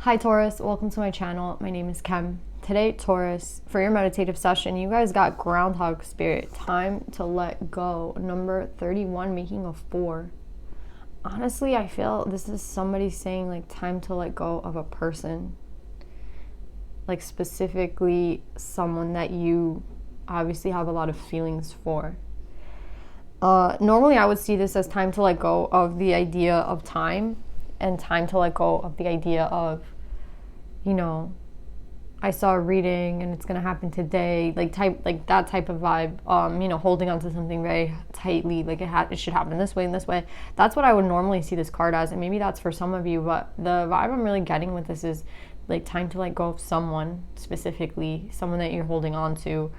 Hi Taurus, welcome to my channel. My name is Kem. Today, Taurus, for your meditative session, you guys got Groundhog Spirit, time to let go. Number 31, making a 4. Honestly, I feel this is somebody saying like time to let go of a person. Like specifically someone that you obviously have a lot of feelings for. Normally I would see this as time to let go of the idea of time and time to let go of the idea of, I saw a reading and it's gonna happen today, like that type of vibe. Holding on to something very tightly, like it should happen this way and this way. That's what I would normally see this card as, and maybe that's for some of you. But the vibe I'm really getting with this is like time to let go of someone, specifically someone that you're holding on to.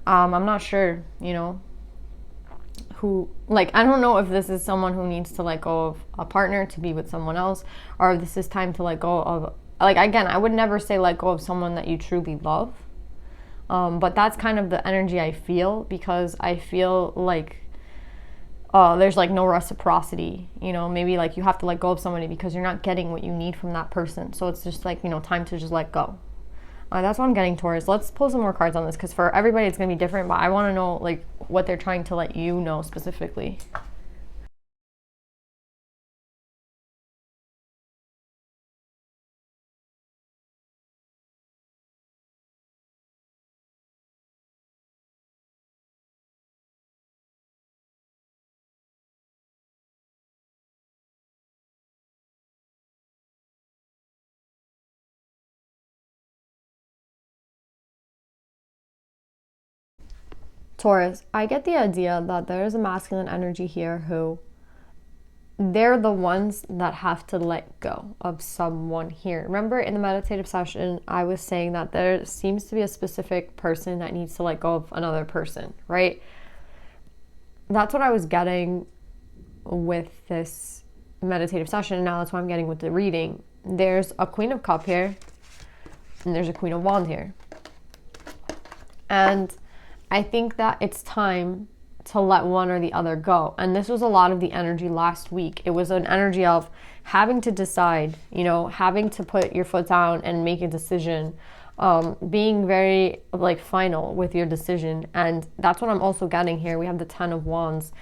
I'm not sure, who, like, I don't know if this is someone who needs to let go of a partner to be with someone else, or if this is time to let go of, like, again, I would never say let go of someone that you truly love, but that's kind of the energy I feel, because I feel like there's like no reciprocity, maybe like you have to let go of somebody because you're not getting what you need from that person, so it's just like, time to just let go. That's what I'm getting, Taurus. Let's pull some more cards on this, because for everybody it's going to be different, but I want to know like what they're trying to let you know specifically. Taurus, I get the idea that there is a masculine energy here who they're the ones that have to let go of someone here. Remember in the meditative session, I was saying that there seems to be a specific person that needs to let go of another person, right? That's what I was getting with this meditative session. Now that's what I'm getting with the reading. There's a Queen of Cups here, and there's a Queen of Wands here. And I think that it's time to let one or the other go. And this was a lot of the energy last week. It was an energy of having to decide, having to put your foot down and make a decision, being very like final with your decision. And that's what I'm also getting here. We have the 10 of Wands.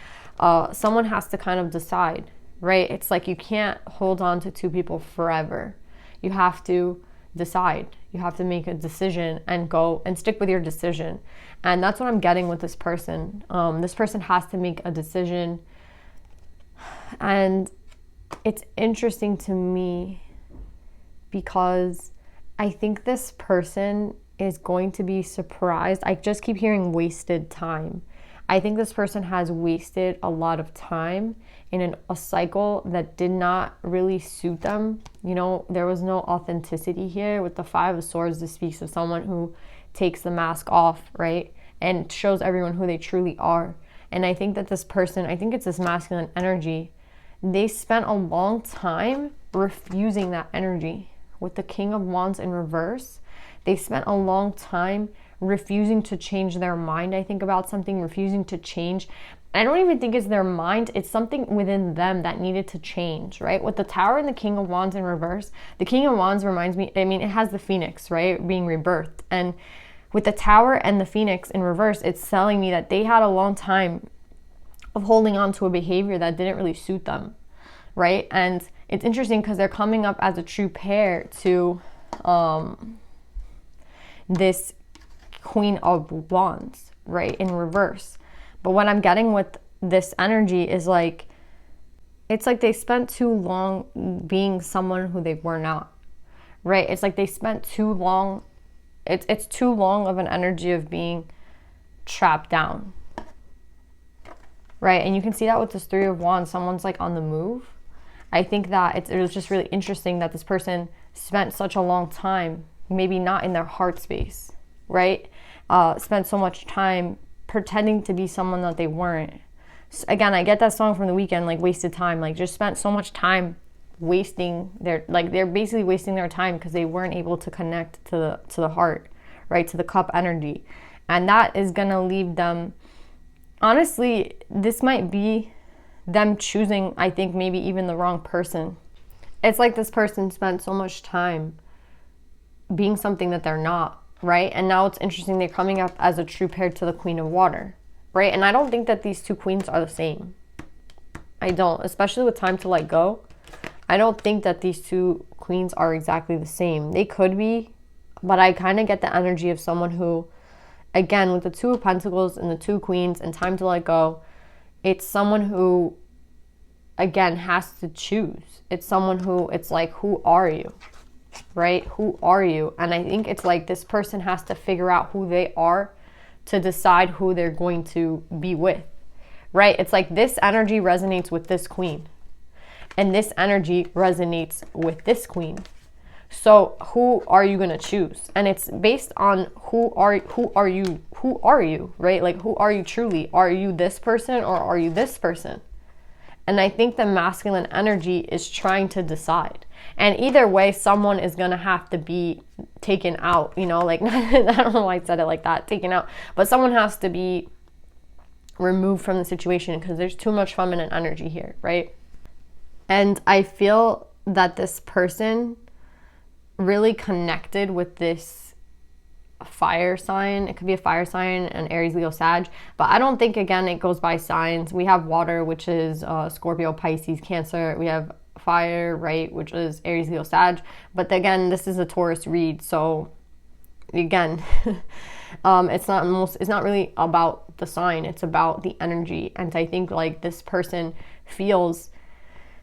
Someone has to kind of decide, right? It's like you can't hold on to two people forever. You have to decide. You have to make a decision and go and stick with your decision. And that's what I'm getting with this person. This person has to make a decision. And it's interesting to me because I think this person is going to be surprised. I just keep hearing wasted time. I think this person has wasted a lot of time in a cycle that did not really suit them. There was no authenticity here. With the 5 of Swords, this speaks of someone who takes the mask off, right? And shows everyone who they truly are. And I think that this person, I think it's this masculine energy, they spent a long time refusing that energy. With the King of Wands in reverse, they spent a long time refusing to change their mind, I think, about something, refusing to change. I don't even think it's their mind, it's something within them that needed to change, right? With the Tower and the King of Wands in reverse, the King of Wands reminds me, it has the Phoenix, right? Being rebirthed. And with the Tower and the Phoenix in reverse, it's telling me that they had a long time of holding on to a behavior that didn't really suit them, right? And it's interesting because they're coming up as a true pair to this Queen of Wands, right, in reverse. But what I'm getting with this energy is like, it's like they spent too long being someone who they were not, right? It's like they spent too long, it's too long of an energy of being trapped down, right? And you can see that with this 3 of Wands, someone's like on the move. I think that it was just really interesting that this person spent such a long time, maybe not in their heart space, right? Spent so much time pretending to be someone that they weren't. So again, I get that song from The Weeknd, like wasted time, like just spent so much time wasting they're basically wasting their time because they weren't able to connect to the heart, right, to the cup energy. And that is gonna leave them, honestly, this might be them choosing, I think, maybe even the wrong person. It's like this person spent so much time being something that they're not, right? And now it's interesting, they're coming up as a true pair to the Queen of Water, right? And I don't think that these two queens are the same. I don't, especially with time to let go. I don't think that these two queens are exactly the same. They could be, but I kind of get the energy of someone who, again, with the Two of Pentacles and the two queens and time to let go, it's someone who, again, has to choose. It's someone who, it's like, who are you, right? Who are you? And I think it's like this person has to figure out who they are to decide who they're going to be with, right? It's like this energy resonates with this queen, and this energy resonates with this queen. So who are you going to choose? And it's based on who are you, right? Like, who are you truly? Are you this person or are you this person? And I think the masculine energy is trying to decide. And either way, someone is going to have to be taken out, you know, like, I don't know why I said it like that, taken out, but someone has to be removed from the situation because there's too much feminine energy here, right? And I feel that this person really connected with this fire sign. It could be a fire sign, an Aries, Leo, Sag, but I don't think, again, it goes by signs. We have water, which is Scorpio, Pisces, Cancer. We have fire, right, which is Aries, Leo, Sag. But again, this is a Taurus read, so again, it's not really about the sign. It's about the energy. And I think like this person feels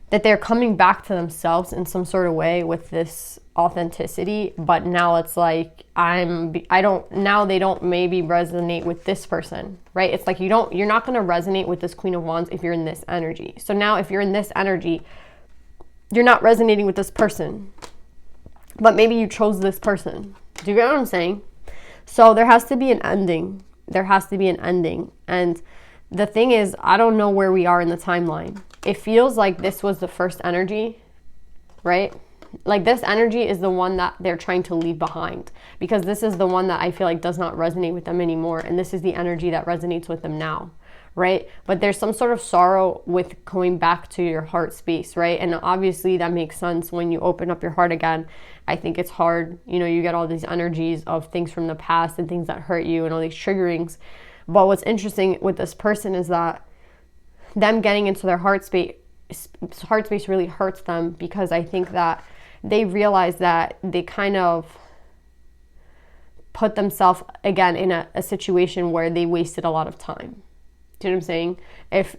that they're coming back to themselves in some sort of way with this authenticity, but now it's like now they don't maybe resonate with this person, right? It's like you're not going to resonate with this Queen of Wands if you're in this energy. So now if you're in this energy, you're not resonating with this person, but maybe you chose this person. Do you get what I'm saying? So there has to be an ending. There has to be an ending. And the thing is, I don't know where we are in the timeline. It feels like this was the first energy, right? Like this energy is the one that they're trying to leave behind, because this is the one that I feel like does not resonate with them anymore. And this is the energy that resonates with them now, right? But there's some sort of sorrow with going back to your heart space, right? And obviously that makes sense when you open up your heart again. I think it's hard, you know, you get all these energies of things from the past and things that hurt you and all these triggerings. But what's interesting with this person is that them getting into their heart space really hurts them, because I think that they realize that they kind of put themselves again in a situation where they wasted a lot of time. Do you know what I'm saying?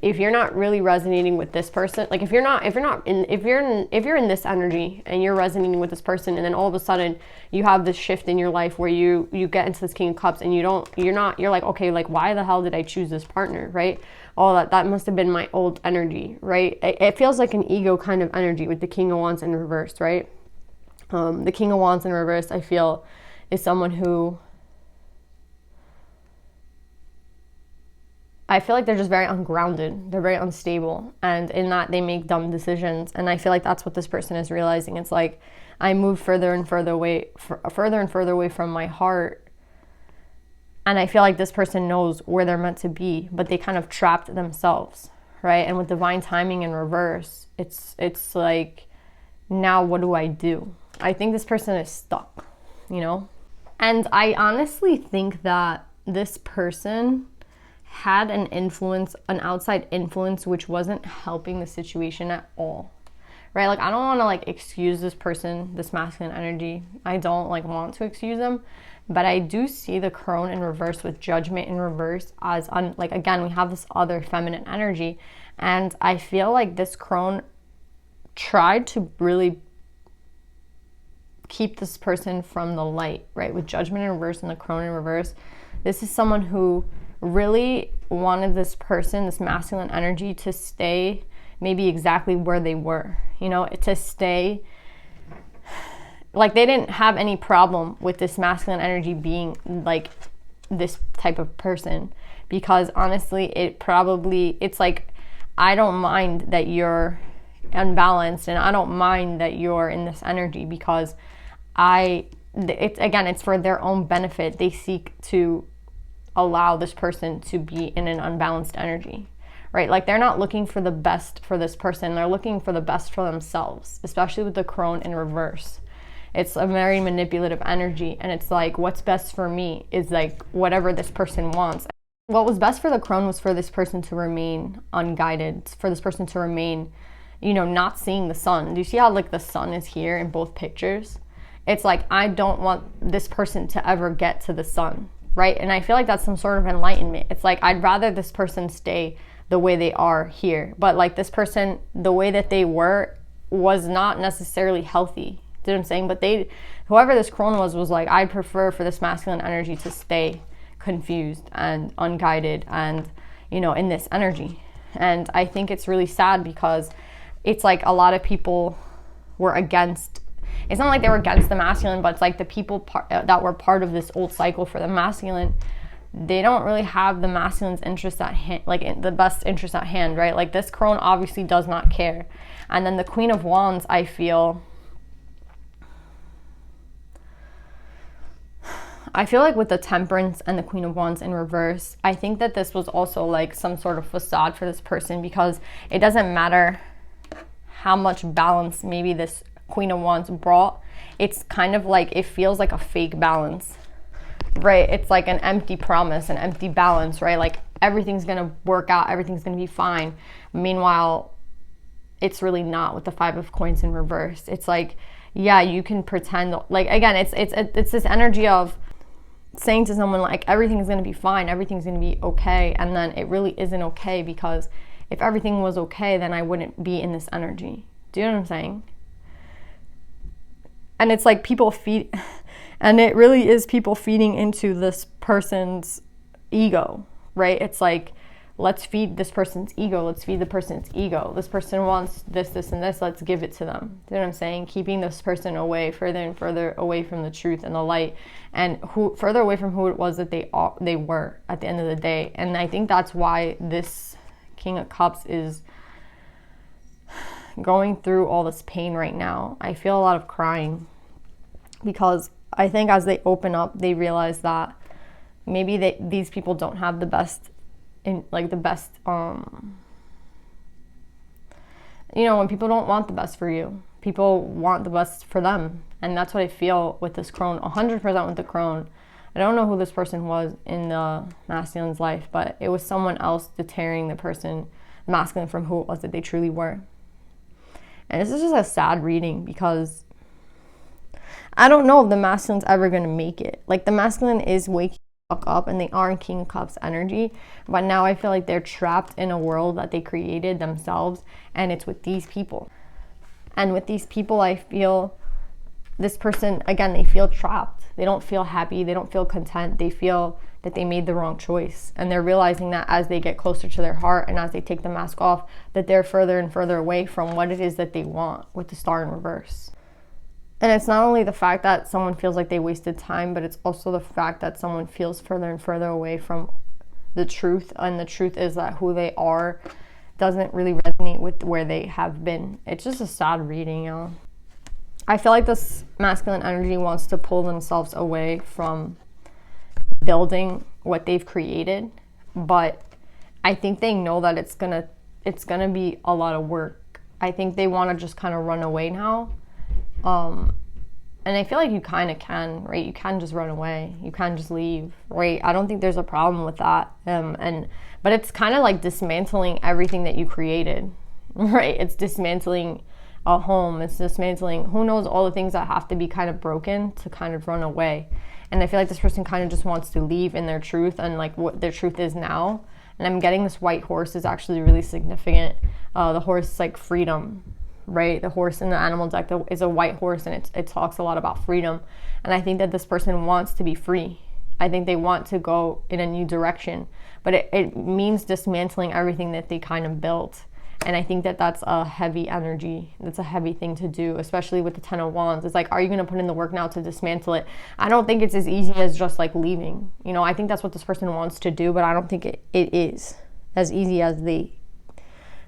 If you're not really resonating with this person, like if you're in this energy and you're resonating with this person, and then all of a sudden you have this shift in your life where you get into this King of Cups and you're like, okay, like why the hell did I choose this partner, right? All that must have been my old energy, right? It feels like an ego kind of energy with the King of Wands in reverse, right? The King of Wands in reverse, I feel, is someone who, I feel like they're just very ungrounded. They're very unstable. And in that, they make dumb decisions. And I feel like that's what this person is realizing. It's like, I move further and further away from my heart. And I feel like this person knows where they're meant to be, but they kind of trapped themselves, right? And with divine timing in reverse, it's like, now what do I do? I think this person is stuck, you know? And I honestly think that this person had an outside influence, which wasn't helping the situation at all, right? Like, I don't want to like excuse this person, this masculine energy. I don't like want to excuse them, but I do see the crone in reverse with judgment in reverse as like, again, we have this other feminine energy. And I feel like this crone tried to really keep this person from the light, right? With judgment in reverse and the crone in reverse, this is someone who really wanted this person, this masculine energy, to stay maybe exactly where they were, you know, to stay, like they didn't have any problem with this masculine energy being like this type of person, because honestly, it's like, I don't mind that you're unbalanced and I don't mind that you're in this energy, because it's for their own benefit. They seek to allow this person to be in an unbalanced energy, right? Like they're not looking for the best for this person. They're looking for the best for themselves, especially with the crone in reverse. It's a very manipulative energy, and it's like, what's best for me is like whatever this person wants. What was best for the crone was for this person to remain unguided, for this person to remain, not seeing the sun. Do you see how like the sun is here in both pictures? It's like, I don't want this person to ever get to the sun, right? And I feel like that's some sort of enlightenment. It's like, I'd rather this person stay the way they are here. But like this person, the way that they were was not necessarily healthy. Do you know what I'm saying? But whoever this crone was like, I'd prefer for this masculine energy to stay confused and unguided and, in this energy. And I think it's really sad because it's like a lot of people were against, it's not like they were against the masculine, but it's like the people that were part of this old cycle for the masculine, they don't really have the masculine's interest at hand, like the best interest at hand, right? Like this crone obviously does not care. And then the Queen of Wands, I feel like with the Temperance and the Queen of Wands in reverse, I think that this was also like some sort of facade for this person, because it doesn't matter how much balance maybe this Queen of Wands brought. It's kind of like, it feels like a fake balance, right? It's like an empty promise, an empty balance, right? Like everything's gonna work out, everything's gonna be fine. Meanwhile, it's really not with the Five of Coins in reverse. It's like, yeah, you can pretend, like, again, it's this energy of saying to someone like, everything's gonna be fine, everything's gonna be okay, and then it really isn't okay, because if everything was okay, then I wouldn't be in this energy. Do you know what I'm saying? And it's like people feed, and it really is people feeding into this person's ego, right? It's like, let's feed this person's ego, let's feed the person's ego. This person wants this, and this, let's give it to them. Do you know what I'm saying? Keeping this person away, further and further away from the truth and the light, and further away from who it was that they were at the end of the day. And I think that's why this King of Cups is going through all this pain right now. I feel a lot of crying, because I think as they open up, they realize that maybe these people don't have the best, when people don't want the best for you, people want the best for them. And that's what I feel with this crone, 100% with the crone. I don't know who this person was in the masculine's life, but it was someone else deterring the masculine, from who it was that they truly were. And this is just a sad reading, because I don't know if the masculine's ever going to make it. Like, the masculine is waking up, and they are in King of Cups energy, but now I feel like they're trapped in a world that they created themselves, and it's with these people. And with these people, I feel this person, again, they feel trapped. They don't feel happy, they don't feel content, they feel that they made the wrong choice, and they're realizing that as they get closer to their heart and as they take the mask off, that they're further and further away from what it is that they want, with the Star in reverse. And it's not only the fact that someone feels like they wasted time, but it's also the fact that someone feels further and further away from the truth. And the truth is that who they are doesn't really resonate with where they have been. It's just a sad reading, y'all. I feel like this masculine energy wants to pull themselves away from building what they've created, but I think they know that it's gonna be a lot of work. I think they want to just kind of run away now. And I feel like you kind of can, right? You can just run away. You can just leave, right? I don't think there's a problem with that. But it's kind of like dismantling everything that you created, right? It's dismantling a home. It's dismantling, who knows, all the things that have to be kind of broken to kind of run away. And I feel like this person kind of just wants to leave in their truth and like what their truth is now. And I'm getting this white horse is actually really significant. The horse is like freedom, right? The horse in the animal deck is a white horse, and it talks a lot about freedom. And I think that this person wants to be free. I think they want to go in a new direction, but it means dismantling everything that they kind of built. And I think that that's a heavy energy. That's a heavy thing to do, especially with the Ten of Wands. It's like, are you going to put in the work now to dismantle it? I don't think it's as easy as just like leaving. You know, I think that's what this person wants to do, but I don't think it is as easy as they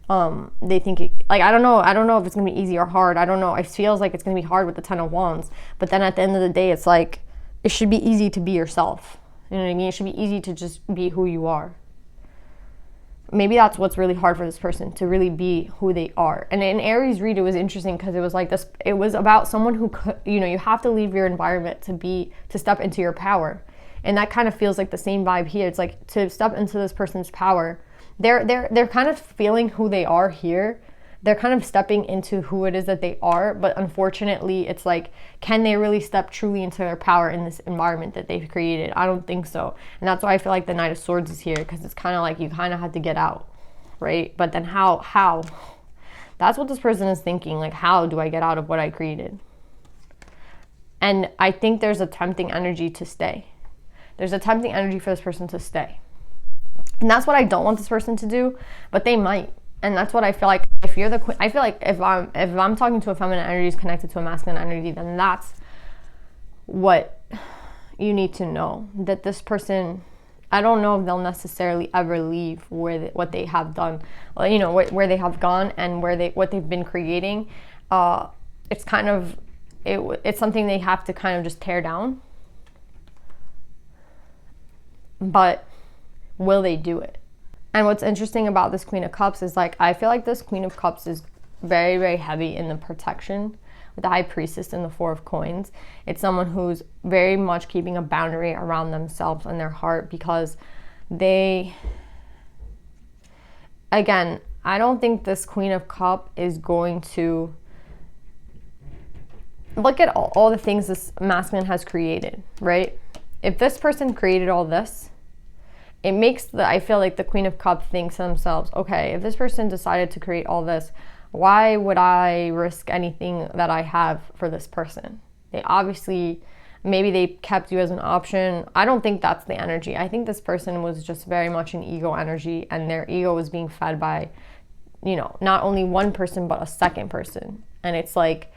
think it. Like, I don't know if it's going to be easy or hard. I don't know. It feels like it's going to be hard with the Ten of Wands. But then at the end of the day, it's like, it should be easy to be yourself. You know what I mean? It should be easy to just be who you are. maybe that's what's really hard for this person, to really be who they are. And in Aries read, it was interesting because it was like this, it was about someone who could, you know, you have to leave your environment to step into your power. And that kind of feels like the same vibe here. It's like to step into this person's power. They're kind of feeling who they are here. They're kind of stepping into who it is that they are, but unfortunately it's like, can they really step truly into their power in this environment that they've created? I don't think so. And that's why I feel like the Knight of Swords is here, because it's kind of like you kind of had to get out, right? But then how? That's what this person is thinking, like, how do I get out of what I created? And I think there's a tempting energy to stay. There's a tempting energy for this person to stay. And that's what I don't want this person to do, but they might. And that's what I feel like. If you're the queen, I feel like if I'm talking to a feminine energy is connected to a masculine energy, then that's what you need to know. That this person, I don't know if they'll necessarily ever leave what they have done, you know, where they have gone and what they've been creating. It's kind of it's something they have to kind of just tear down. But will they do it? And what's interesting about this Queen of Cups is, like, I feel like this Queen of Cups is very, very heavy in the protection with the High Priestess and the Four of Coins. It's someone who's very much keeping a boundary around themselves and their heart, because they, again, I don't think this Queen of Cups is going to look at all the things this masculine has created, right? If this person created all this, it makes I feel like the Queen of Cups thinks to themselves, okay, if this person decided to create all this, why would I risk anything that I have for this person? They obviously, maybe they kept you as an option. I don't think that's the energy. I think this person was just very much an ego energy, and their ego was being fed by, you know, not only one person, but a second person. And it's like,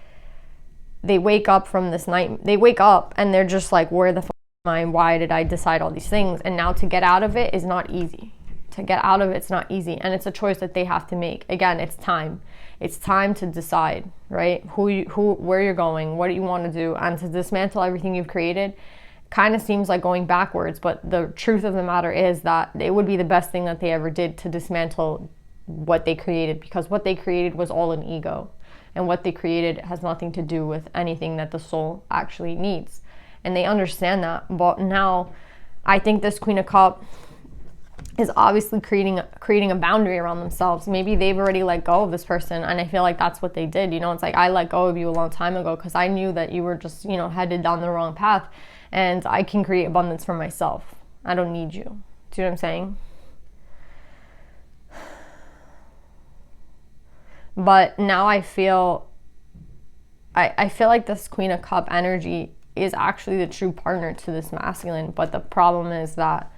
they wake up from this night, they wake up and they're just like, where the why did I decide all these things? And now to get out of it is not easy. To get out of it's not easy, and it's a choice that they have to make. Again, it's time. It's time to decide, right? Where you're going, what do you want to do, and to dismantle everything you've created. Kind of seems like going backwards, but the truth of the matter is that it would be the best thing that they ever did to dismantle what they created, because what they created was all an ego, and what they created has nothing to do with anything that the soul actually needs. And they understand that. But now I think this Queen of Cups is obviously creating a boundary around themselves. Maybe they've already let go of this person, and I feel like that's what they did. You know, it's like, I let go of you a long time ago because I knew that you were just, you know, headed down the wrong path, and I can create abundance for myself. I don't need you. Do you know what I'm saying? But now I feel like this Queen of Cups energy is actually the true partner to this masculine. But the problem is that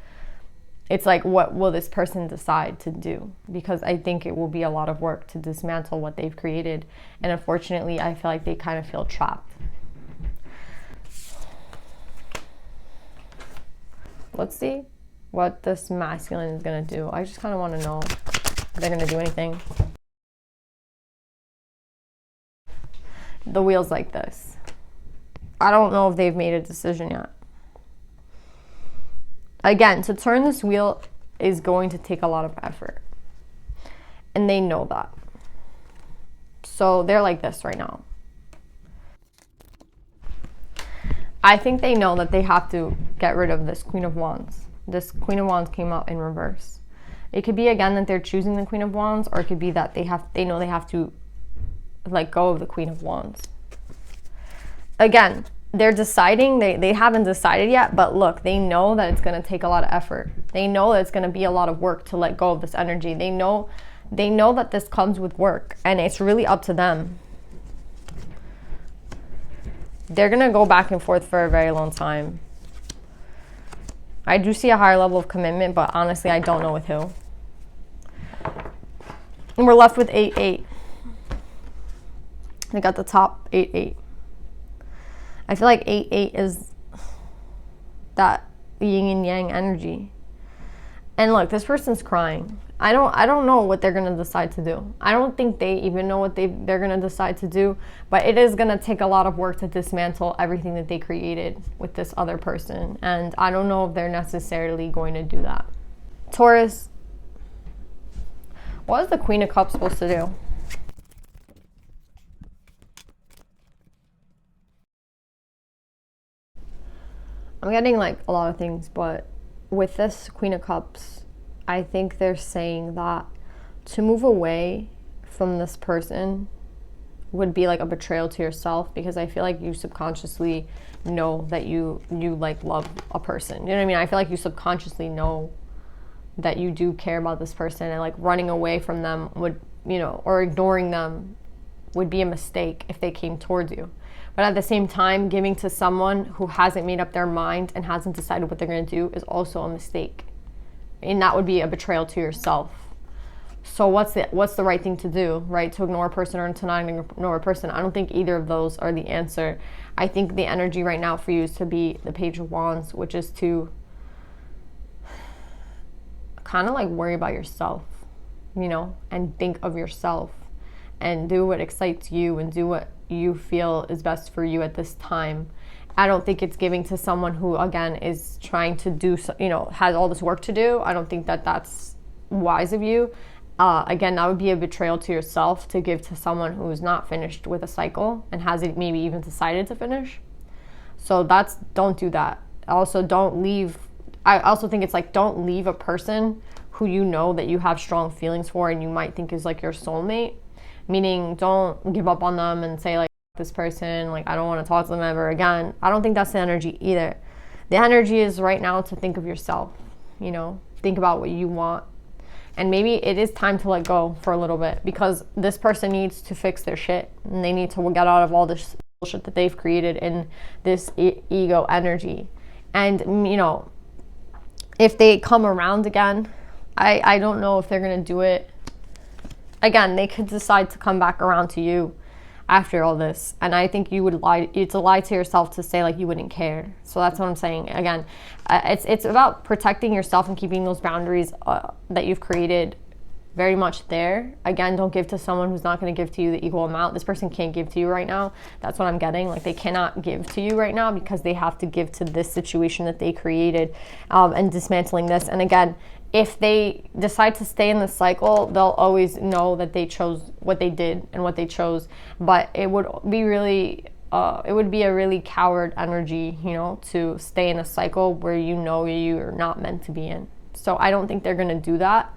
it's like, what will this person decide to do? Because I think it will be a lot of work to dismantle what they've created. And unfortunately, I feel like they kind of feel trapped. Let's see what this masculine is going to do. I just kind of want to know if they're going to do anything. The wheel's like this. I don't know if they've made a decision yet. Again, to turn this wheel is going to take a lot of effort. And they know that. So they're like this right now. I think they know that they have to get rid of this Queen of Wands. This Queen of Wands came out in reverse. It could be, again, that they're choosing the Queen of Wands, or it could be that they know they have to let go of the Queen of Wands. Again, they're deciding, they haven't decided yet, but look, they know that it's going to take a lot of effort. They know that it's going to be a lot of work to let go of this energy. They know that this comes with work, and it's really up to them. They're going to go back and forth for a very long time. I do see a higher level of commitment, but honestly, I don't know with who. And we're left with 8-8. They got the top 8-8. I feel like 8-8 is that yin and yang energy. And look, this person's crying. I don't know what they're going to decide to do. I don't think they even know what they're going to decide to do, but it is going to take a lot of work to dismantle everything that they created with this other person. And I don't know if they're necessarily going to do that. Taurus, What is the Queen of Cups supposed to do? I'm getting like a lot of things, but with this Queen of Cups, I think they're saying that to move away from this person would be like a betrayal to yourself, because I feel like you subconsciously know that you like love a person. You know what I mean? I feel like you subconsciously know that you do care about this person, and like running away from them would, you know, or ignoring them would be a mistake if they came towards you. But at the same time, giving to someone who hasn't made up their mind and hasn't decided what they're going to do is also a mistake. And that would be a betrayal to yourself. So what's the right thing to do, right? To ignore a person or to not ignore a person? I don't think either of those are the answer. I think the energy right now for you is to be the Page of Wands, which is to kind of like worry about yourself, you know, and think of yourself and do what excites you and do what you feel is best for you at this time. I don't think it's giving to someone who, again, is trying to do, you know, has all this work to do. I don't think that that's wise of you. Again, that would be a betrayal to yourself to give to someone who's not finished with a cycle and hasn't maybe even decided to finish. So don't do that. Also, don't leave. I also think it's like, don't leave a person who you know that you have strong feelings for and you might think is like your soulmate. Meaning, don't give up on them and say like, this person, like, I don't want to talk to them ever again. I don't think that's the energy either. The energy is right now to think of yourself, you know, think about what you want. And maybe it is time to let go for a little bit, because this person needs to fix their shit and they need to get out of all this bullshit that they've created in this ego energy. And, you know, if they come around again, I don't know if they're going to do it. Again, they could decide to come back around to you after all this. And I think you would lie. It's a lie to yourself to say like you wouldn't care. So that's what I'm saying. Again, it's about protecting yourself and keeping those boundaries that you've created very much there. Again, don't give to someone who's not going to give to you the equal amount. This person can't give to you right now. That's what I'm getting. Like, they cannot give to you right now because they have to give to this situation that they created, and dismantling this. And again, if they decide to stay in the cycle, they'll always know that they chose what they did and what they chose. But it would be really, it would be a really coward energy, you know, to stay in a cycle where you know you're not meant to be in. So I don't think they're going to do that.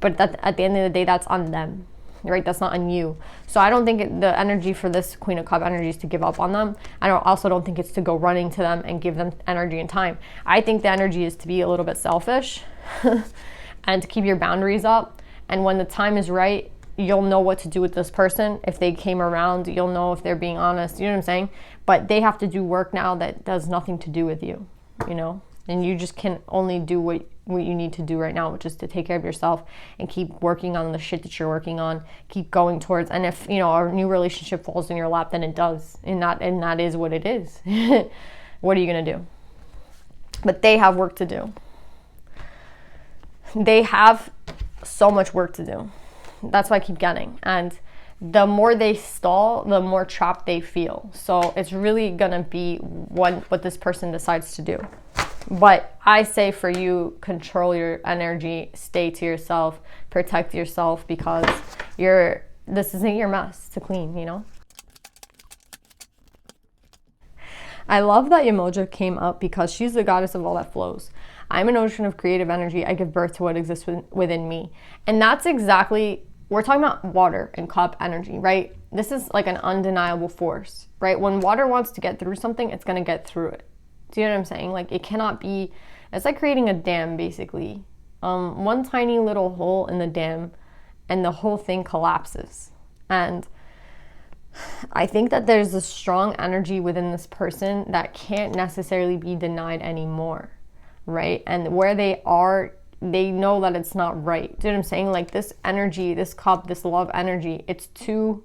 But at the end of the day, that's on them, right? That's not on you. So I don't think the energy for this Queen of Cup energy is to give up on them. I also don't think it's to go running to them and give them energy and time. I think the energy is to be a little bit selfish and to keep your boundaries up. And when the time is right, you'll know what to do with this person. If they came around, you'll know if they're being honest. You know what I'm saying? But they have to do work now that does nothing to do with you, you know? And you just can only do what you need to do right now, which is to take care of yourself and keep working on the shit that you're working on, keep going towards. And if, you know, a new relationship falls in your lap, then it does. And that is what it is. What are you going to do? But they have work to do. They have so much work to do. That's what I keep getting. And the more they stall, the more trapped they feel. So it's really going to be what this person decides to do. But I say for you, control your energy, stay to yourself, protect yourself, because this isn't your mess to clean, you know? I love that emoji came up because she's the goddess of all that flows. I'm an ocean of creative energy. I give birth to what exists within me. And that's exactly, we're talking about water and cup energy, right? This is like an undeniable force, right? When water wants to get through something, it's going to get through it. Do you know what I'm saying? Like, it cannot be, it's like creating a dam, basically. One tiny little hole in the dam and the whole thing collapses. And I think that there's a strong energy within this person that can't necessarily be denied anymore, right? And where they are, they know that it's not right. Do you know what I'm saying? Like, this energy, this cup, this love energy, it's too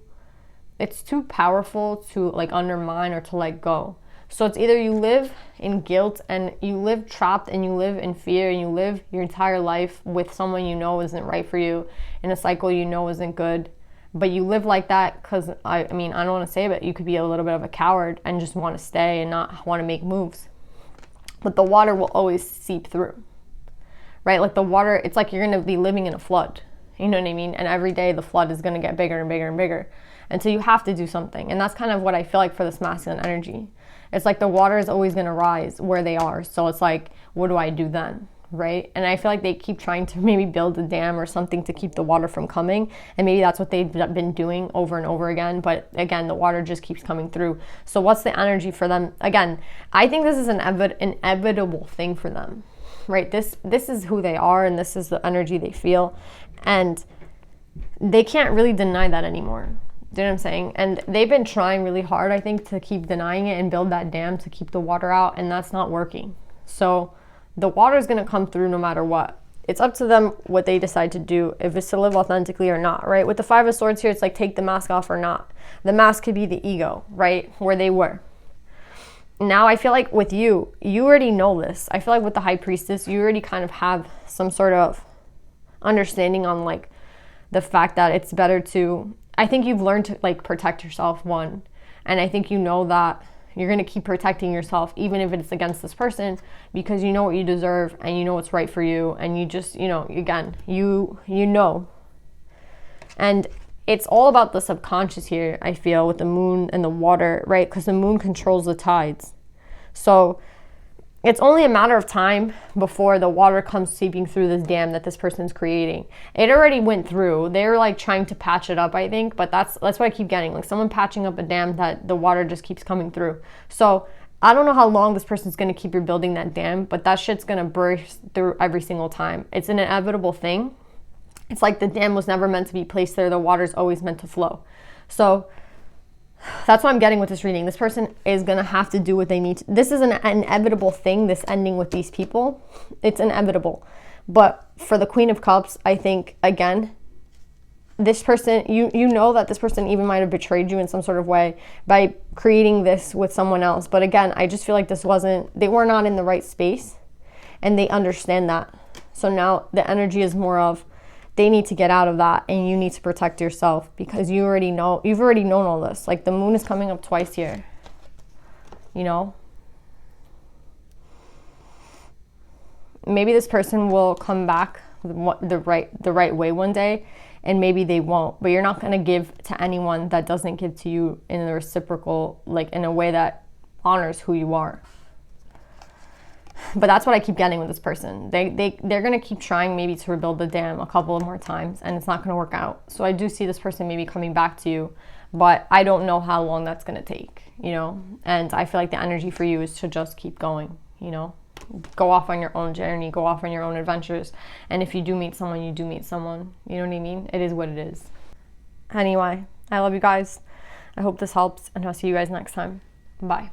powerful to like undermine or to let go. So it's either you live in guilt and you live trapped and you live in fear and you live your entire life with someone you know isn't right for you, in a cycle you know isn't good, but you live like that because, I mean, I don't want to say it, but you could be a little bit of a coward and just want to stay and not want to make moves. But the water will always seep through, right? Like the water, it's like you're going to be living in a flood. You know what I mean? And every day the flood is going to get bigger and bigger and bigger until you have to do something. And that's kind of what I feel like for this masculine energy. It's like the water is always going to rise where they are. So it's like, what do I do then? Right? And I feel like they keep trying to maybe build a dam or something to keep the water from coming. And maybe that's what they've been doing over and over again. But again, the water just keeps coming through. So what's the energy for them? Again, I think this is an inevitable thing for them, right? This is who they are, and this is the energy they feel. And they can't really deny that anymore. Do you know what I'm saying? And they've been trying really hard, I think, to keep denying it and build that dam to keep the water out. And that's not working. So the water is going to come through no matter what. It's up to them what they decide to do, if it's to live authentically or not, right? With the Five of Swords here, it's like take the mask off or not. The mask could be the ego, right? Where they were. Now I feel like with you already know this. I feel like with the High Priestess, you already kind of have some sort of understanding on like the fact that it's better to, I think you've learned to like protect yourself, one. And I think you know that you're going to keep protecting yourself, even if it's against this person, because you know what you deserve and you know what's right for you. And you just, you know, again, you know. And it's all about the subconscious here, I feel, with the moon and the water, right? Because the moon controls the tides. So it's only a matter of time before the water comes seeping through this dam that this person's creating. It already went through. They're like trying to patch it up, I think, but that's what I keep getting. Like someone patching up a dam that the water just keeps coming through. So I don't know how long this person's going to keep rebuilding that dam, but that shit's going to burst through every single time. It's an inevitable thing. It's like the dam was never meant to be placed there. The water's always meant to flow. So that's what I'm getting with this reading. This person is going to have to do what they need to. This is an inevitable thing, this ending with these people. It's inevitable. But for the Queen of Cups, I think, again, this person, you know that this person even might have betrayed you in some sort of way by creating this with someone else. But again, I just feel like they were not in the right space, and they understand that. So now the energy is more of, they need to get out of that, and you need to protect yourself because you've already known all this. Like the moon is coming up twice here, you know? Maybe this person will come back the right way one day, and maybe they won't, but you're not going to give to anyone that doesn't give to you in a reciprocal, like in a way that honors who you are. But that's what I keep getting with this person. They're going to keep trying maybe to rebuild the dam a couple of more times, and it's not going to work out. So I do see this person maybe coming back to you, but I don't know how long that's going to take, you know? And I feel like the energy for you is to just keep going, you know? Go off on your own journey, go off on your own adventures. And if you do meet someone, you do meet someone. You know what I mean? It is what it is. Anyway, I love you guys. I hope this helps, and I'll see you guys next time. Bye.